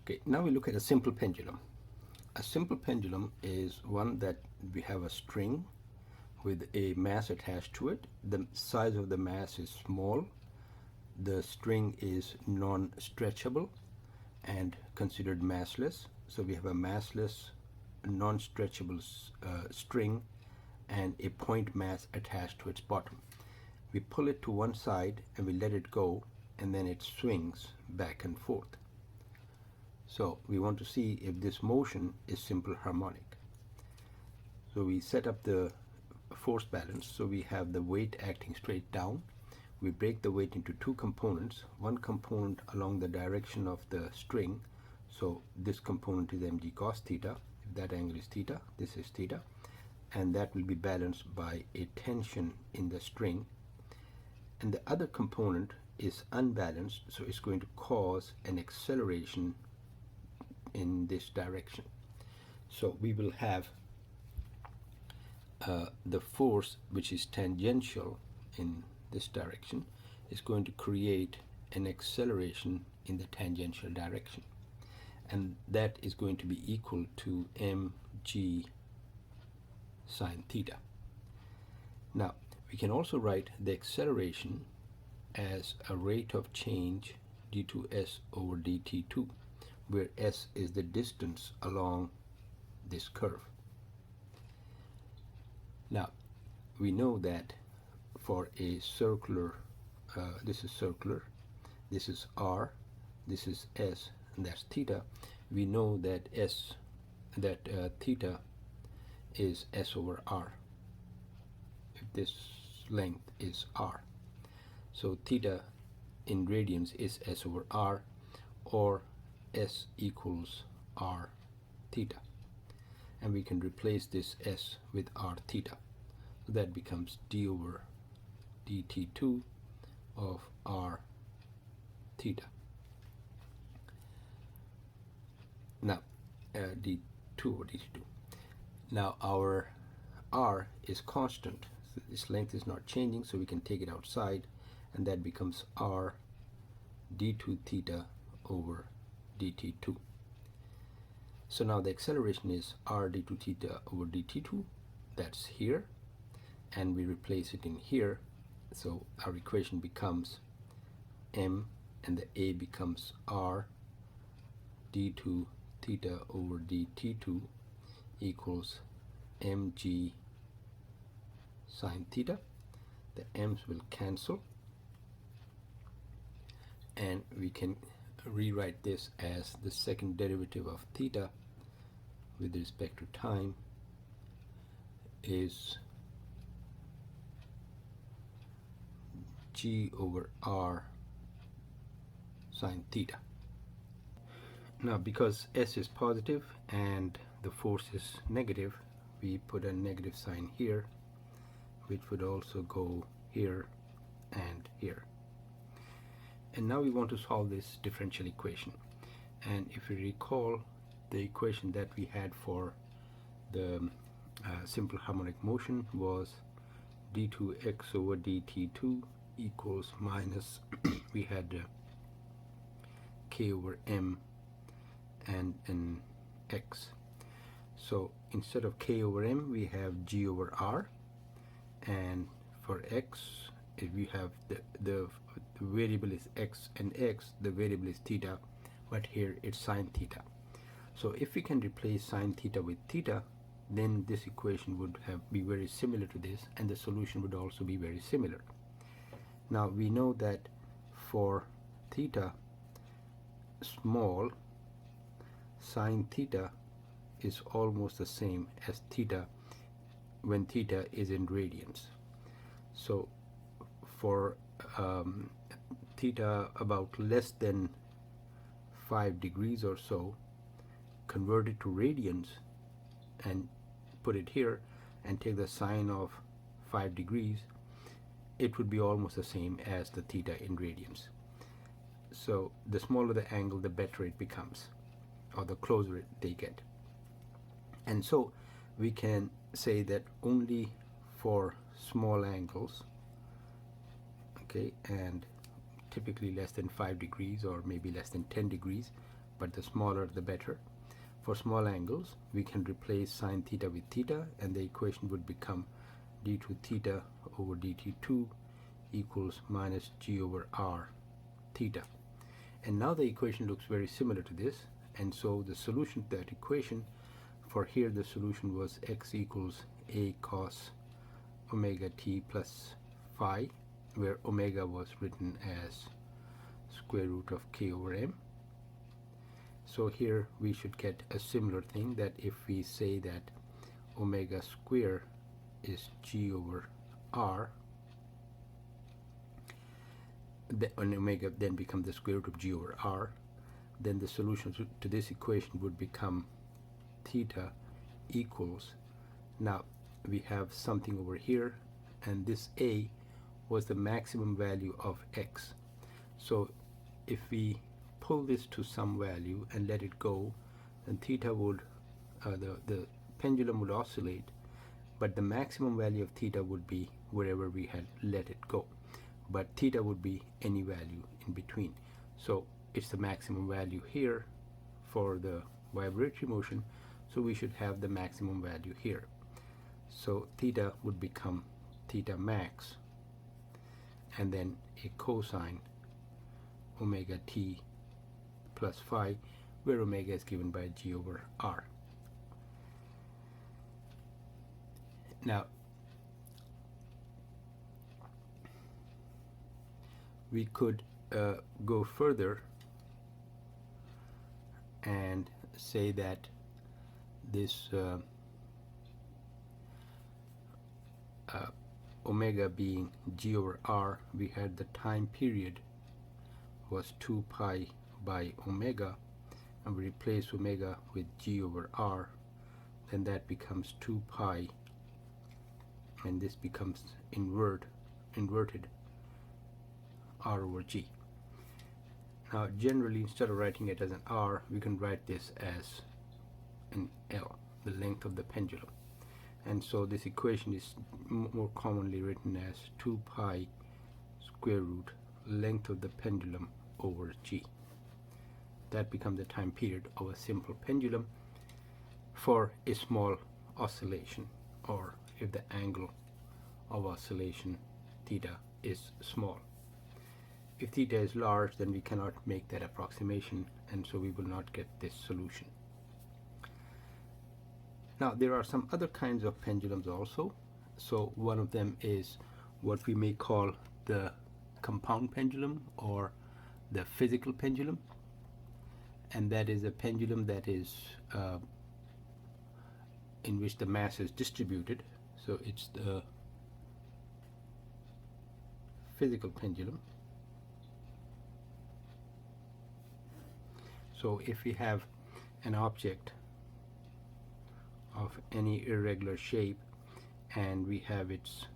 Okay, now we look at a simple pendulum. A simple pendulum is one that we have a string with a mass attached to it. The size of the mass is small. The string is non-stretchable and considered massless. So we have a massless, non-stretchable string and a point mass attached to its bottom. We pull it to one side and we let it go, and then it swings back and forth. So we want to see if this motion is simple harmonic. So we set up the force balance. So we have the weight acting straight down. We break the weight into two components. One component along the direction of the string. So this component is mg cos theta. If that angle is theta, this is theta. And that will be balanced by a tension in the string. And the other component is unbalanced, so it's going to cause an acceleration in this direction. So we will have the force which is tangential in this direction is going to create an acceleration in the tangential direction, and that is going to be equal to mg sine theta. Now we can also write the acceleration as a rate of change d2s over dt2, where s is the distance along this curve. Now we know that for a circular, this is circular, this is r, this is s, and that's theta. We know that theta is s over r, if this length is r. So theta in radians is s over r, or s equals r theta, and we can replace this s with r theta. So that becomes d over dt2 of r theta. Now d2 over dt2. Now our r is constant, so this length is not changing, so we can take it outside, and that becomes r d2 theta over dt2. So now the acceleration is r d2 theta over dt2, that's here, and we replace it in here. So our equation becomes m, and the a becomes r d2 theta over dt2 equals mg sine theta. The m's will cancel, and we can rewrite this as the second derivative of theta with respect to time is g over r sine theta. Now because s is positive and the force is negative, we put a negative sign here, which would also go here and here. And now we want to solve this differential equation. And if you recall, the equation that we had for the simple harmonic motion was d2x over dt2 equals minus we had k over m and an x. So instead of k over m, we have g over r, and for x, if we have the variable is x and x, the variable is theta, but here it's sine theta. So if we can replace sine theta with theta, then this equation would be very similar to this, and the solution would also be very similar. Now we know that for theta small, sine theta is almost the same as theta when theta is in radians. So for theta about less than 5 degrees or so, convert it to radians and put it here and take the sine of 5 degrees, it would be almost the same as the theta in radians. So the smaller the angle, the better it becomes, or the closer they get. And so we can say that only for small angles, okay, and typically less than 5 degrees or maybe less than 10 degrees, but the smaller the better. For small angles, we can replace sine theta with theta, and the equation would become d2 theta over dt2 equals minus g over r theta. And now the equation looks very similar to this, and so the solution to that equation, for here the solution was x equals a cos omega t plus phi, where omega was written as square root of k over m. So here we should get a similar thing, that if we say that omega square is g over r, and omega then becomes the square root of g over r, then the solution to this equation would become theta equals, now we have something over here, and this a was the maximum value of x. So if we pull this to some value and let it go, then theta would, the pendulum would oscillate, but the maximum value of theta would be wherever we had let it go. But theta would be any value in between. So it's the maximum value here for the vibratory motion, so we should have the maximum value here. So theta would become theta max, and then a cosine omega t plus phi, where omega is given by g over r. Now we could go further and say that this omega being g over r, we had the time period was 2 pi by omega, and we replace omega with g over r, then that becomes 2 pi, and this becomes inverted r over g. Now generally, instead of writing it as an r, we can write this as an L, the length of the pendulum. And so this equation is more commonly written as 2 pi square root length of the pendulum over g. That becomes the time period of a simple pendulum for a small oscillation, or if the angle of oscillation theta is small. If theta is large, then we cannot make that approximation, and so we will not get this solution. Now there are some other kinds of pendulums also. So one of them is what we may call the compound pendulum or the physical pendulum, and that is a pendulum that is in which the mass is distributed. So it's the physical pendulum. So if we have an object of any irregular shape and we have its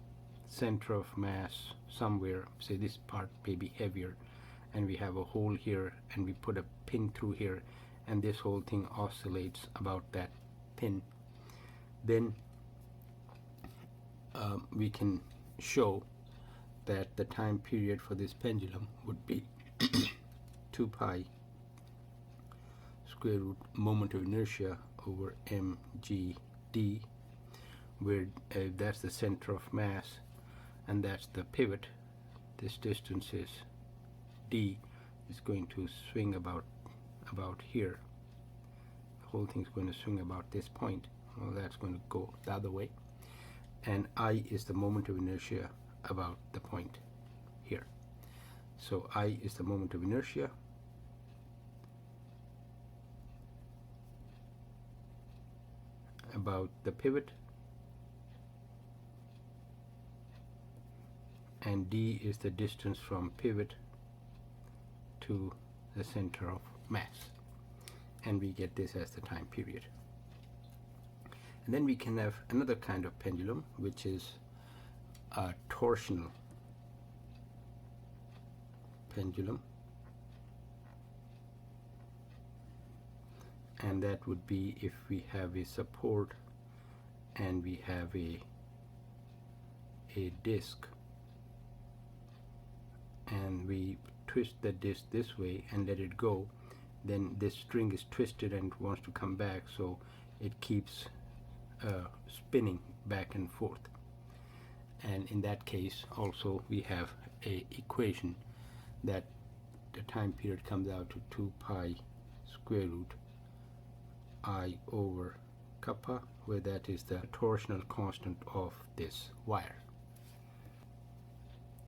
center of mass somewhere, say this part may be heavier, and we have a hole here and we put a pin through here, and this whole thing oscillates about that pin, then we can show that the time period for this pendulum would be 2 pi square root moment of inertia over mgd, where that's the center of mass and that's the pivot. This distance is d, is going to swing about here. The whole thing is going to swing about this point. Well, that's going to go the other way, and I is the moment of inertia about the point here. So I is the moment of inertia about the pivot, and d is the distance from pivot to the center of mass, and we get this as the time period. And then we can have another kind of pendulum, which is a torsional pendulum, and that would be if we have a support and we have a disc, and we twist the disc this way and let it go, then this string is twisted and wants to come back, so it keeps spinning back and forth. And in that case also we have a equation that the time period comes out to 2 pi square root I over kappa, where that is the torsional constant of this wire.